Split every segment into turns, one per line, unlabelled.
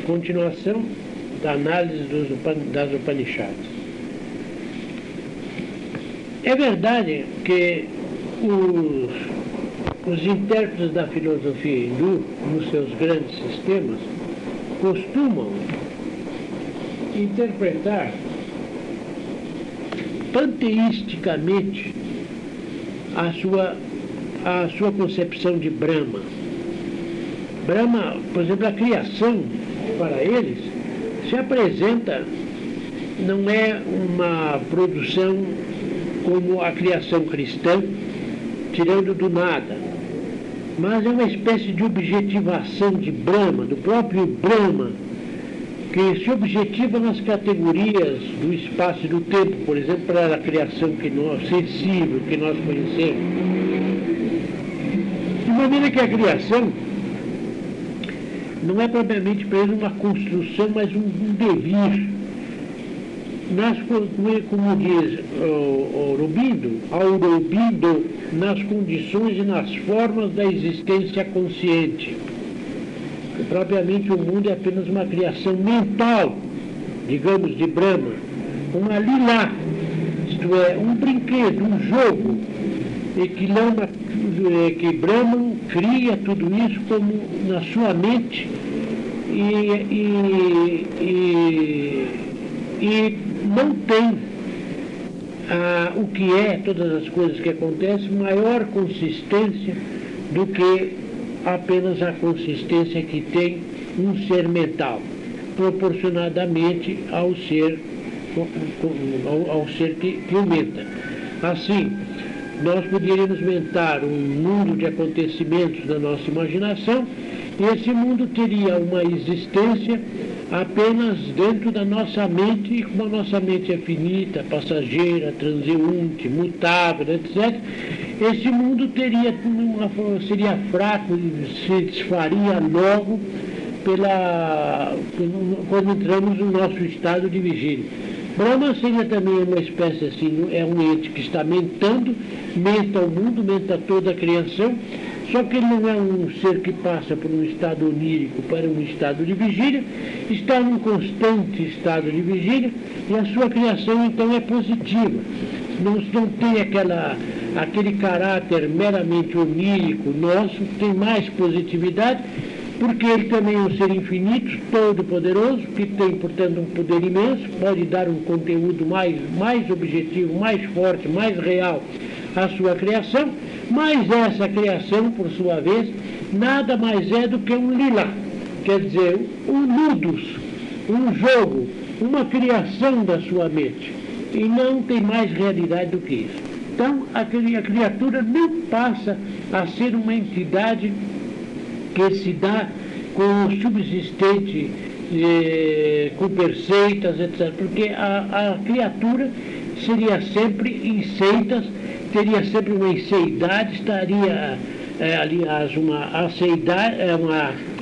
continuação da análise das Upanishads. É verdade que os intérpretes da filosofia hindu, nos seus grandes sistemas, costumam interpretar panteisticamente a sua concepção de Brahma. Brahma, por exemplo, a criação, para eles, se apresenta, não é uma produção como a criação cristã, tirando do nada, mas é uma espécie de objetivação de Brahma, do próprio Brahma, que se objetiva nas categorias do espaço e do tempo, por exemplo, para a criação sensível que nós conhecemos. De maneira que a criação não é propriamente para ele uma construção, mas um devir. Como diz Aurobindo, nas condições e nas formas da existência consciente. Que propriamente o mundo é apenas uma criação mental, digamos, de Brahma, uma lila, isto é, um brinquedo, um jogo, e que Brahma cria tudo isso como na sua mente e não tem o que é, todas as coisas que acontecem, maior consistência do que apenas a consistência que tem um ser mental, proporcionadamente ao ser que o menta. Assim, nós poderíamos mentar um mundo de acontecimentos na nossa imaginação, e esse mundo teria uma existência apenas dentro da nossa mente, e como a nossa mente é finita, passageira, transeunte, mutável, etc., esse mundo seria fraco e se desfaria logo quando entramos no nosso estado de vigília. Brahma seria também uma espécie assim, é um ente que está mentando, menta o mundo, menta toda a criação, só que ele não é um ser que passa por um estado onírico para um estado de vigília, está num constante estado de vigília, e a sua criação então é positiva. Não tem aquele caráter meramente onírico nosso, tem mais positividade, porque ele também é um ser infinito, todo-poderoso, que tem, portanto, um poder imenso, pode dar um conteúdo mais objetivo, mais forte, mais real à sua criação, mas essa criação, por sua vez, nada mais é do que um lila, quer dizer, um ludus, um jogo, uma criação da sua mente, e não tem mais realidade do que isso. Então, a criatura não passa a ser uma entidade que se dá com o subsistente, com perceitas, etc. Porque a criatura seria sempre enceitas, teria sempre uma enseidade, estaria, aliás, uma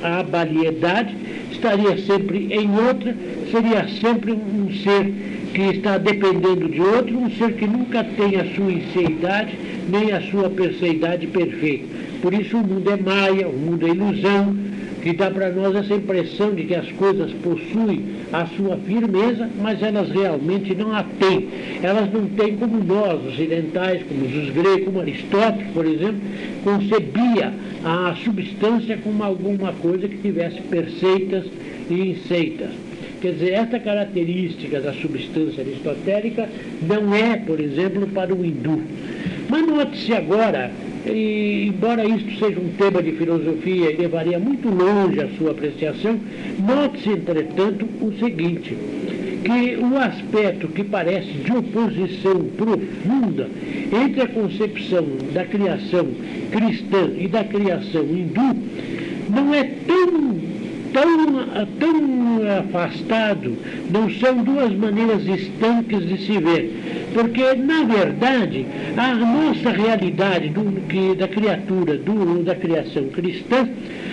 abaliedade, estaria sempre em outra, seria sempre um ser que está dependendo de outro, um ser que nunca tem a sua enseidade, nem a sua perceidade perfeita. Por isso o mundo é maia, o mundo é ilusão, que dá para nós essa impressão de que as coisas possuem a sua firmeza, mas elas realmente não a têm. Elas não têm como nós, ocidentais, como os gregos, como Aristóteles, por exemplo, concebia a substância como alguma coisa que tivesse perceitas e enceitas. Quer dizer, essa característica da substância aristotélica não é, por exemplo, para o hindu. Mas note-se agora, e, embora isto seja um tema de filosofia e levaria muito longe a sua apreciação, note-se, entretanto, o seguinte, que o aspecto que parece de oposição profunda entre a concepção da criação cristã e da criação hindu não é tão afastado, não são duas maneiras estanques de se ver, porque, na verdade, a nossa realidade da criatura, da criação cristã,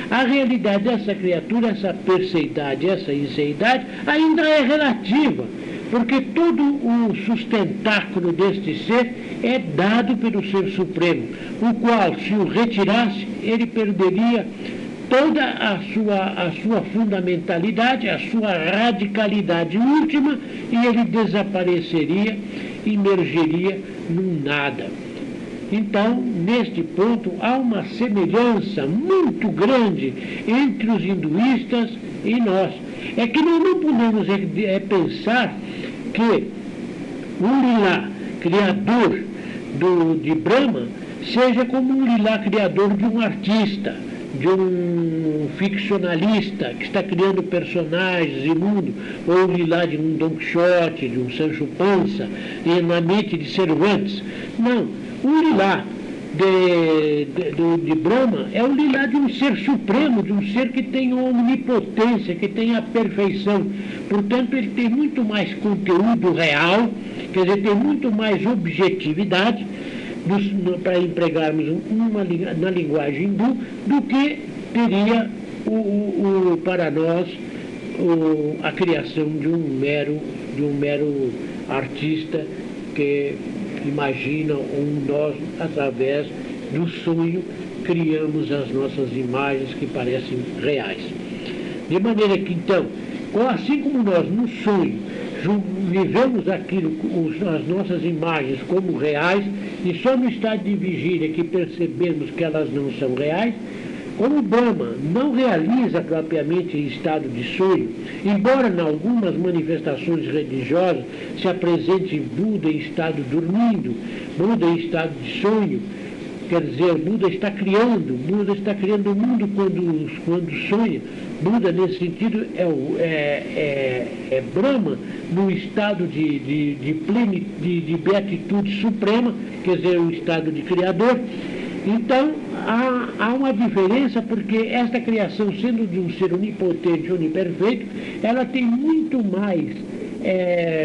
a realidade dessa criatura, essa perceidade, essa inseidade, ainda é relativa, porque todo o sustentáculo deste ser é dado pelo Ser Supremo, o qual, se o retirasse, ele perderia toda a sua fundamentalidade, a sua radicalidade última, e ele desapareceria, emergeria num nada. Então, neste ponto, há uma semelhança muito grande entre os hinduístas e nós. É que nós não podemos pensar que o Lila, criador de Brahma, seja como um Lila, criador de um artista, de um ficcionalista que está criando personagens imundos, ou o Lila de um Don Quixote, de um Sancho Panza, na mente de Cervantes. Não, o Lila de Brahma é o Lila de um ser supremo, de um ser que tem omnipotência, que tem a perfeição. Portanto, ele tem muito mais conteúdo real, quer dizer, tem muito mais objetividade, para empregarmos na linguagem hindu, do que teria para nós a criação de um mero artista que imagina, nós, através do sonho, criamos as nossas imagens que parecem reais. De maneira que, então, assim como nós no sonho vivemos as nossas imagens como reais, e só no estado de vigília que percebemos que elas não são reais, como Brahma não realiza propriamente em estado de sonho, embora em algumas manifestações religiosas se apresente Buda em estado dormindo, Buda em estado de sonho, quer dizer, Buda está criando o mundo quando sonha. Buda, nesse sentido, é Brahma no estado de beatitude suprema, quer dizer, o estado de criador. Então, há uma diferença, porque esta criação, sendo de um ser onipotente, oniperfeito, ela tem muito mais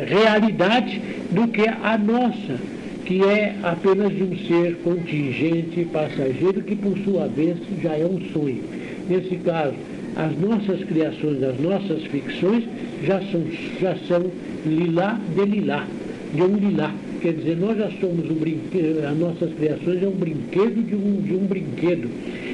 realidade do que a nossa, que é apenas de um ser contingente, passageiro, que por sua vez já é um sonho. Nesse caso, as nossas criações, as nossas ficções já são lilá de lilá, de um lilá. Quer dizer, nós já somos um brinquedo, as nossas criações é um brinquedo de um brinquedo,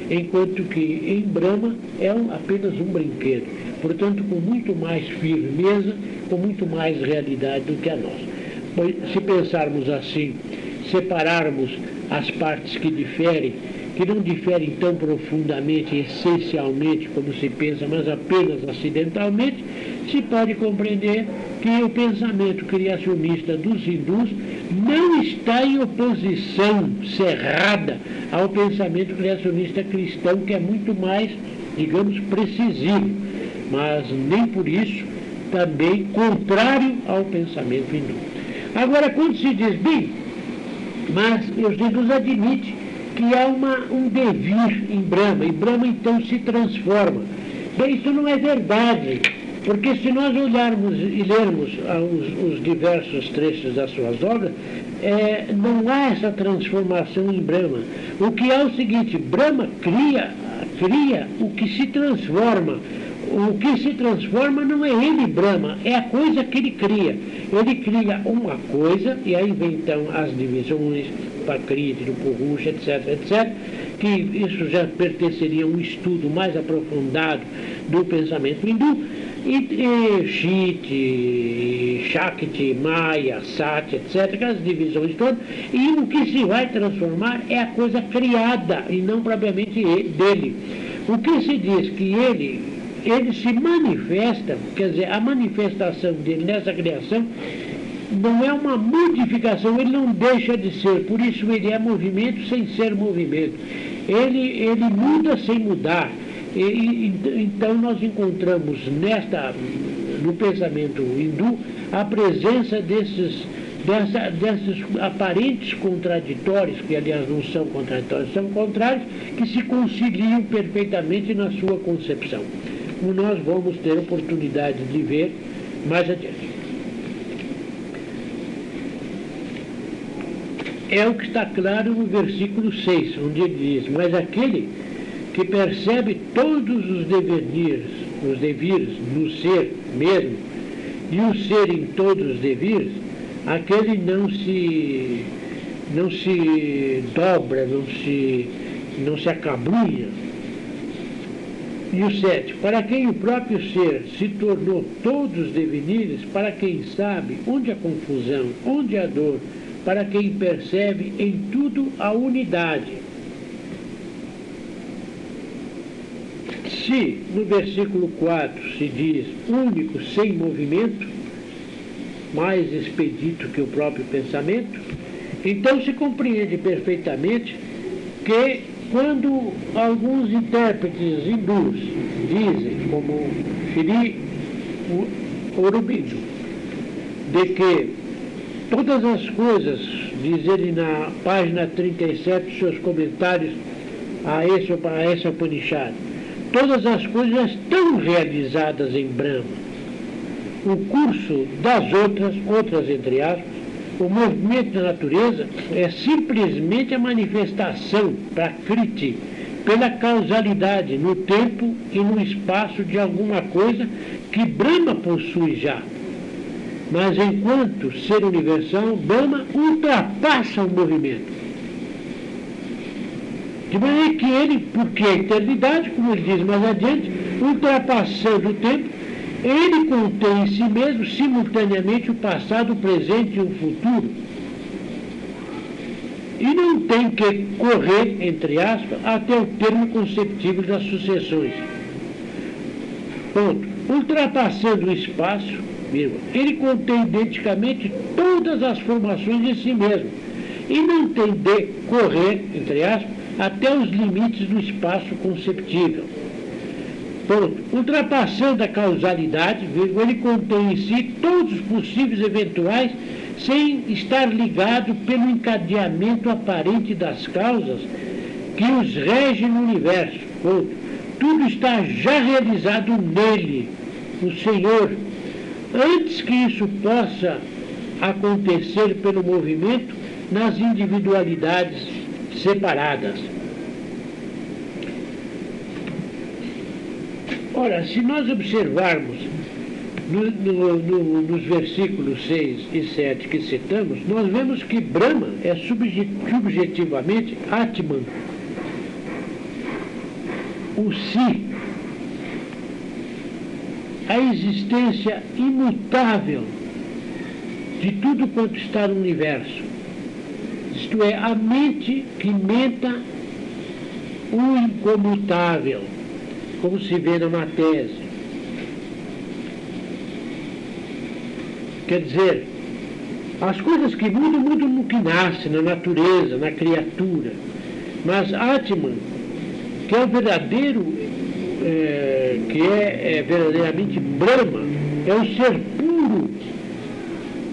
enquanto que em Brahma é apenas um brinquedo. Portanto, com muito mais firmeza, com muito mais realidade do que a nossa. Pois, se pensarmos assim, separarmos as partes que diferem, que não diferem tão profundamente, essencialmente, como se pensa, mas apenas acidentalmente, se pode compreender que o pensamento criacionista dos hindus não está em oposição cerrada ao pensamento criacionista cristão, que é muito mais, digamos, precisivo, mas nem por isso também contrário ao pensamento hindu. Agora, quando se diz, bem, mas os hindus admitem que há um devir em Brahma, e Brahma então se transforma. Bem, isso não é verdade, porque se nós olharmos e lermos os diversos trechos das suas obras, não há essa transformação em Brahma. O que é o seguinte, Brahma cria o que se transforma. O que se transforma não é ele, Brahma, é a coisa que ele cria. Ele cria uma coisa, e aí vem então as divisões, Prakriti, do Purusha, etc., etc., que isso já pertenceria a um estudo mais aprofundado do pensamento hindu, e Shiti, Shakti, Maya, Sati, etc., aquelas divisões todas, e o que se vai transformar é a coisa criada, e não propriamente dele. O que se diz que ele se manifesta, quer dizer, a manifestação dele nessa criação não é uma modificação, ele não deixa de ser, por isso ele é movimento sem ser movimento. Ele muda sem mudar. Então nós encontramos no pensamento hindu a presença desses aparentes contraditórios, que aliás não são contraditórios, são contrários, que se conciliam perfeitamente na sua concepção. Como nós vamos ter oportunidade de ver mais adiante. É o que está claro no versículo 6, onde ele diz, mas aquele que percebe todos os devires no ser mesmo, e o ser em todos os devires, aquele não se dobra, não se acabrunha, E o 7, para quem o próprio ser se tornou todos os devenires, para quem sabe onde a confusão, onde a dor, para quem percebe em tudo a unidade. Se no versículo 4 se diz único sem movimento, mais expedito que o próprio pensamento, então se compreende perfeitamente que quando alguns intérpretes hindus dizem, como Shri Aurobindo, de que todas as coisas, diz ele na página 37 dos seus comentários a essa Upanishad, todas as coisas estão realizadas em Brahma. O curso das outras entre aspas, o movimento da natureza é simplesmente a manifestação, prakriti, pela causalidade no tempo e no espaço de alguma coisa que Brahma possui já. Mas enquanto ser universal, Brahma ultrapassa o movimento. De maneira que ele, porque a eternidade, como ele diz mais adiante, ultrapassando o tempo, ele contém em si mesmo simultaneamente o passado, o presente e o futuro. E não tem que correr, entre aspas, até o termo conceptível das sucessões. Ponto. Ultrapassando o espaço, ele contém identicamente todas as formações de si mesmo. E não tem de correr, entre aspas, até os limites do espaço conceptível. Ponto. Ultrapassando a causalidade, ele contém em si todos os possíveis eventuais sem estar ligado pelo encadeamento aparente das causas que os regem no universo. Ponto. Tudo está já realizado nele, o Senhor. Antes que isso possa acontecer pelo movimento nas individualidades separadas. Ora, se nós observarmos nos versículos 6 e 7 que citamos, nós vemos que Brahma é subjetivamente Atman, o Si, a existência imutável de tudo quanto está no universo. Isto é, a mente que menta o incomutável, como se vê na tese. Quer dizer, as coisas que mudam, mudam no que nasce, na natureza, na criatura. Mas Atman, que é o verdadeiro, que é verdadeiramente Brahma, é o ser puro,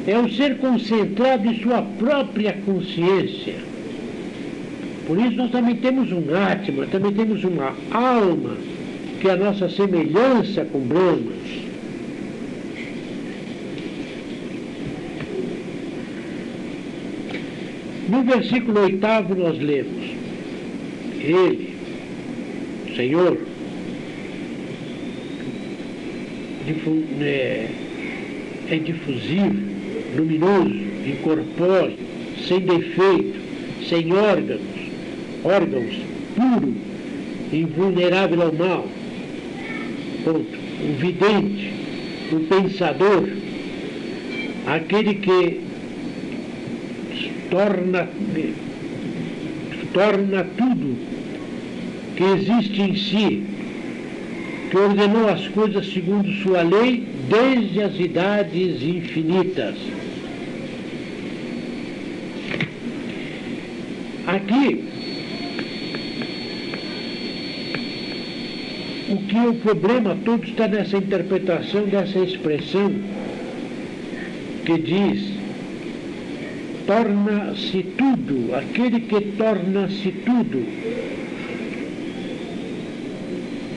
é o ser concentrado em sua própria consciência. Por isso nós também temos um Atman, também temos uma alma, que é a nossa semelhança com Brahma. No versículo 8 nós lemos, Ele, Senhor, é difusivo, luminoso, incorpóreo, sem defeito, sem órgãos, puro, invulnerável ao mal. Ponto. O vidente, o pensador, aquele que torna tudo que existe em si, que ordenou as coisas segundo sua lei desde as idades infinitas. Aqui, o problema todo está nessa interpretação dessa expressão que diz torna-se tudo, aquele que torna-se tudo,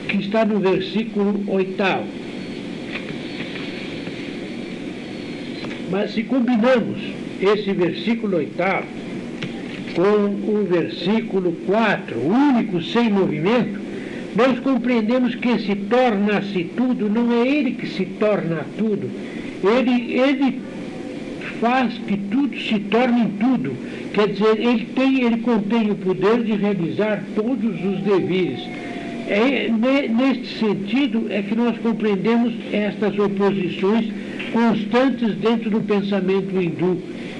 que está no versículo 8. Mas se combinamos esse versículo 8 com o versículo 4, único sem movimento, nós compreendemos que esse torna-se tudo não é ele que se torna tudo, ele faz que tudo se torne tudo. Quer dizer, ele contém o poder de realizar todos os deveres. Neste sentido é que nós compreendemos estas oposições constantes dentro do pensamento hindu,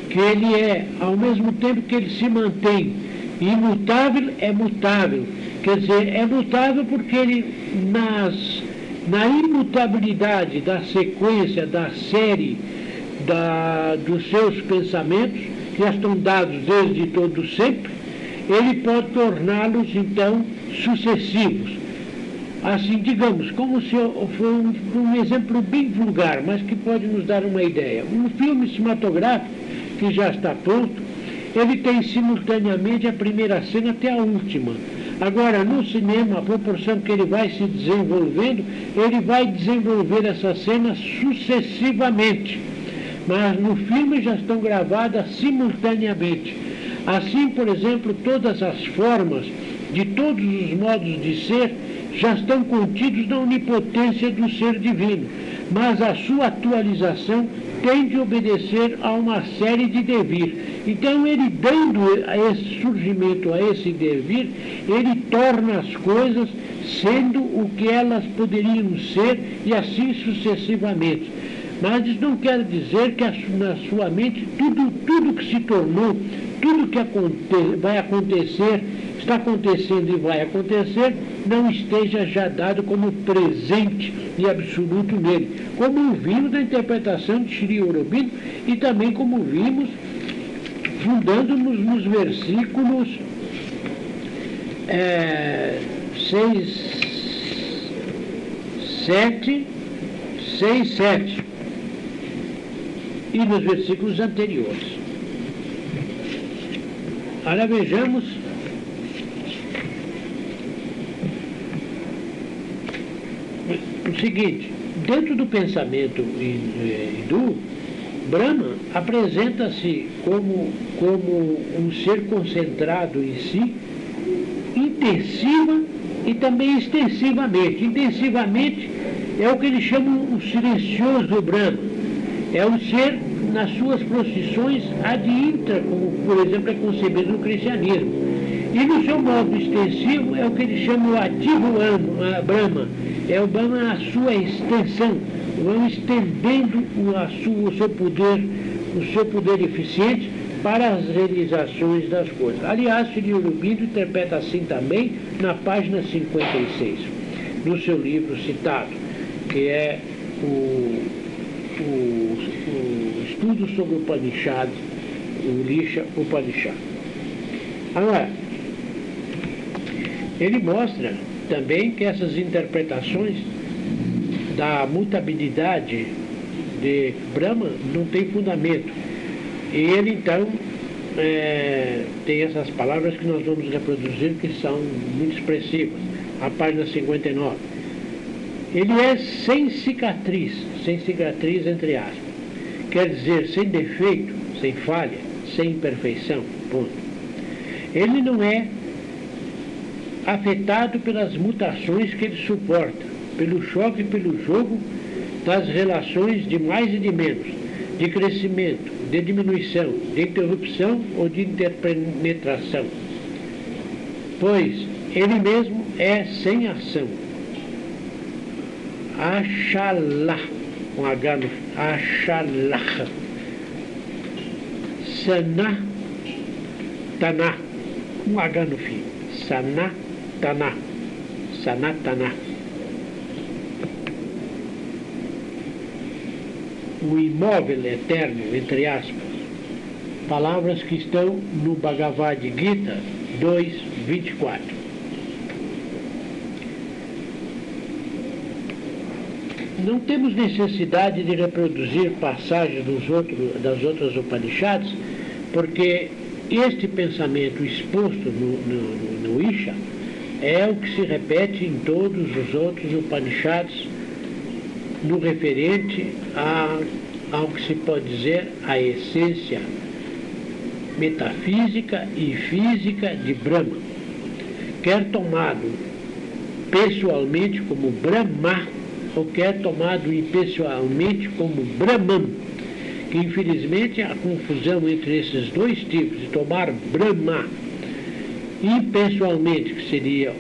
que ele é, ao mesmo tempo que ele se mantém imutável, é mutável. Quer dizer, é mutável porque ele, na imutabilidade da sequência, da série, dos seus pensamentos, que já estão dados desde todo sempre, ele pode torná-los, então, sucessivos. Assim, digamos, como se for um exemplo bem vulgar, mas que pode nos dar uma ideia. Um filme cinematográfico, que já está pronto, ele tem simultaneamente a primeira cena até a última. Agora, no cinema, a proporção que ele vai se desenvolvendo, ele vai desenvolver essa cena sucessivamente. Mas no filme já estão gravadas simultaneamente. Assim, por exemplo, todas as formas de todos os modos de ser já estão contidos na onipotência do ser divino, mas a sua atualização tem de obedecer a uma série de devir. Então, ele dando a esse surgimento, a esse devir, ele torna as coisas sendo o que elas poderiam ser e assim sucessivamente. Mas isso não quer dizer que na sua mente tudo que se tornou, tudo que vai acontecer, está acontecendo e vai acontecer, não esteja já dado como presente e absoluto nele. Como vimos na interpretação de Sri Aurobindo e também como vimos fundando-nos nos versículos 6, 7 e nos versículos anteriores. Agora vejamos o seguinte: dentro do pensamento hindu, Brahma apresenta-se como um ser concentrado em si, intensiva e também extensivamente. Intensivamente é o que eles chamam o silencioso Brahma. É o ser nas suas procissões ad intra, como por exemplo é concebido no cristianismo. E no seu modo extensivo é o que eles chamam o ativo Brahma. É o Brahma na sua extensão, vão estendendo o seu poder eficiente para as realizações das coisas. Aliás, Sri Aurobindo interpreta assim também na página 56, no seu livro citado, que é o estudo sobre o Upanishad, o Lisha Upanishad. Agora, ele mostra também que essas interpretações da mutabilidade de Brahma não tem fundamento. E ele, então, tem essas palavras que nós vamos reproduzir, que são muito expressivas. A página 59. Ele é sem cicatriz entre aspas. Quer dizer, sem defeito, sem falha, sem imperfeição, ponto. Ele não é afetado pelas mutações que ele suporta, pelo choque e pelo jogo das relações de mais e de menos, de crescimento, de diminuição, de interrupção ou de interpenetração. Pois ele mesmo é sem ação. Achalá, com H no Achalá. Sanatana, com H no fim. Sanatana. O imóvel eterno, entre aspas, palavras que estão no Bhagavad Gita 2:24. Não temos necessidade de reproduzir passagens das outras Upanishads, porque este pensamento exposto no Isha é o que se repete em todos os outros Upanishads, no referente ao que se pode dizer a essência metafísica e física de Brahma, quer tomado pessoalmente como Brahma, ou quer tomado impessoalmente como Brahman, que infelizmente a confusão entre esses dois tipos de tomar Brahma impessoalmente, que seria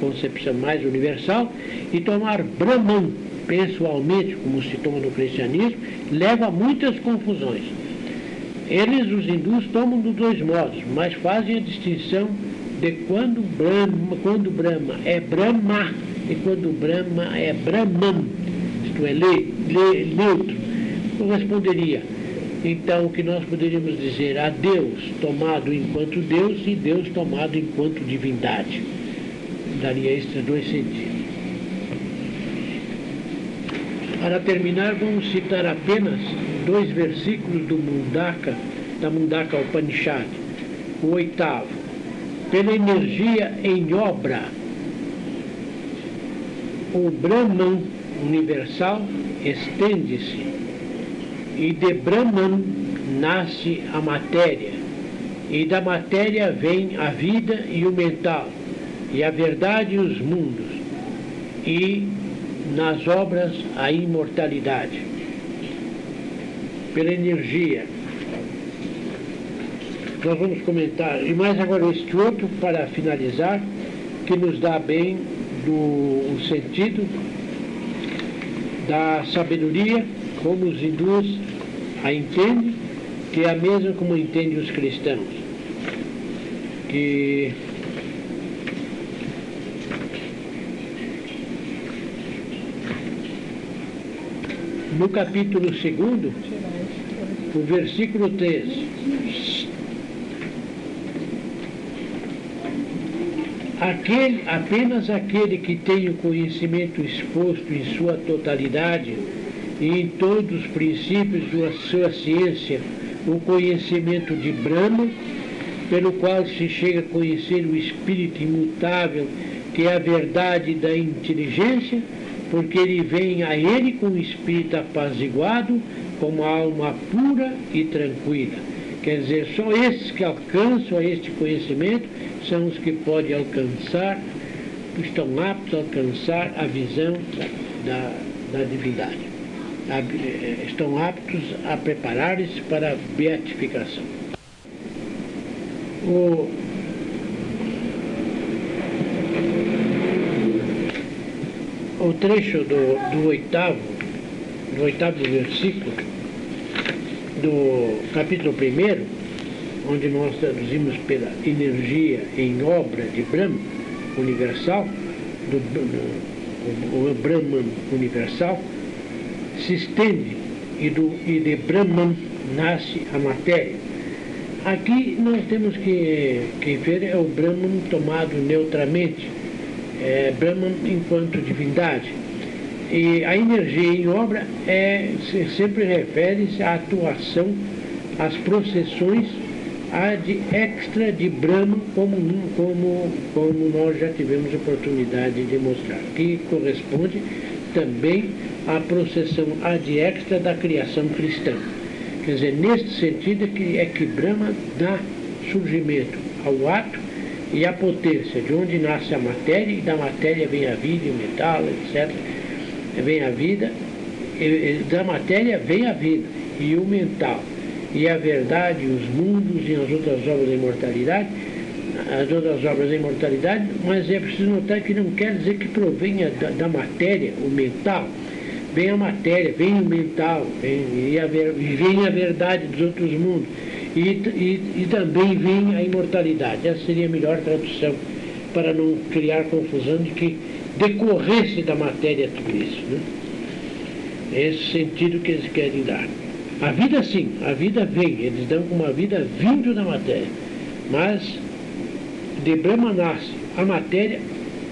concepção mais universal, e tomar Brahman pessoalmente, como se toma no cristianismo, leva a muitas confusões. Eles, os hindus, tomam dos dois modos, mas fazem a distinção de quando Brahma é Brahma e quando Brahma é Brahman, isto é, neutro. Corresponderia, então, o que nós poderíamos dizer a Deus tomado enquanto Deus e Deus tomado enquanto divindade. Daria estes dois sentidos. Para terminar, vamos citar apenas 2 versículos do da Mundaka Upanishad, o 8º. Pela energia em obra, o Brahman universal estende-se, e de Brahman nasce a matéria, e da matéria vem a vida e o mental, e a verdade e os mundos, e nas obras a imortalidade. Pela energia. Nós vamos comentar, e mais agora este outro, para finalizar, que nos dá bem o sentido da sabedoria, como os hindus a entendem, que é a mesma como entendem os cristãos. Que no capítulo 2º, o versículo 3, apenas aquele que tem o conhecimento exposto em sua totalidade e em todos os princípios da sua ciência, o conhecimento de Brahma, pelo qual se chega a conhecer o espírito imutável, que é a verdade da inteligência, porque ele vem a ele com o espírito apaziguado, como a alma pura e tranquila. Quer dizer, só esses que alcançam a este conhecimento são os que podem alcançar, estão aptos a alcançar a visão da divindade. Estão aptos a preparar-se para a beatificação. O trecho do oitavo versículo do capítulo 1º, onde nós traduzimos pela energia em obra de Brahma universal, o Brahman universal, se estende e de Brahman nasce a matéria. Aqui nós temos que ver é o Brahman tomado neutramente, Brahman enquanto divindade. E a energia em obra sempre refere-se à atuação, às processões ad extra de Brahman, como nós já tivemos oportunidade de mostrar, que corresponde também à processão ad extra da criação cristã. Quer dizer, neste sentido é que Brahma dá surgimento ao ato e à potência, de onde nasce a matéria, e da matéria vem a vida e o metal, etc. Vem a vida, da matéria vem a vida e o mental, e a verdade, os mundos e as outras obras da imortalidade, mas é preciso notar que não quer dizer que provenha da matéria, o mental. Vem a matéria, vem o mental, vem a verdade dos outros mundos, e também vem a imortalidade. Essa seria a melhor tradução, para não criar confusão de que decorresse da matéria tudo isso, né? É esse sentido que eles querem dar. A vida sim, a vida vem, eles dão como a vida vindo da matéria, mas de Brahma nasce a matéria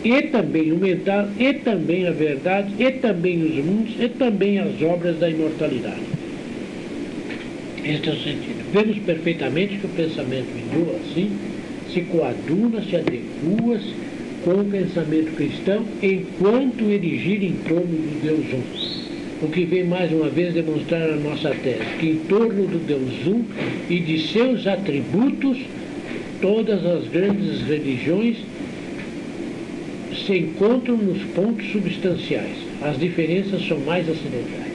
e também o mental, e também a verdade, e também os mundos, e também as obras da imortalidade. Este é o sentido. Vemos perfeitamente que o pensamento hindu, assim, se coaduna, se adequa com o pensamento cristão, enquanto ele gira em torno do Deus Um. O que vem mais uma vez demonstrar a nossa tese, que em torno do Deus Um e de seus atributos, todas as grandes religiões se encontram nos pontos substanciais. As diferenças são mais acidentais.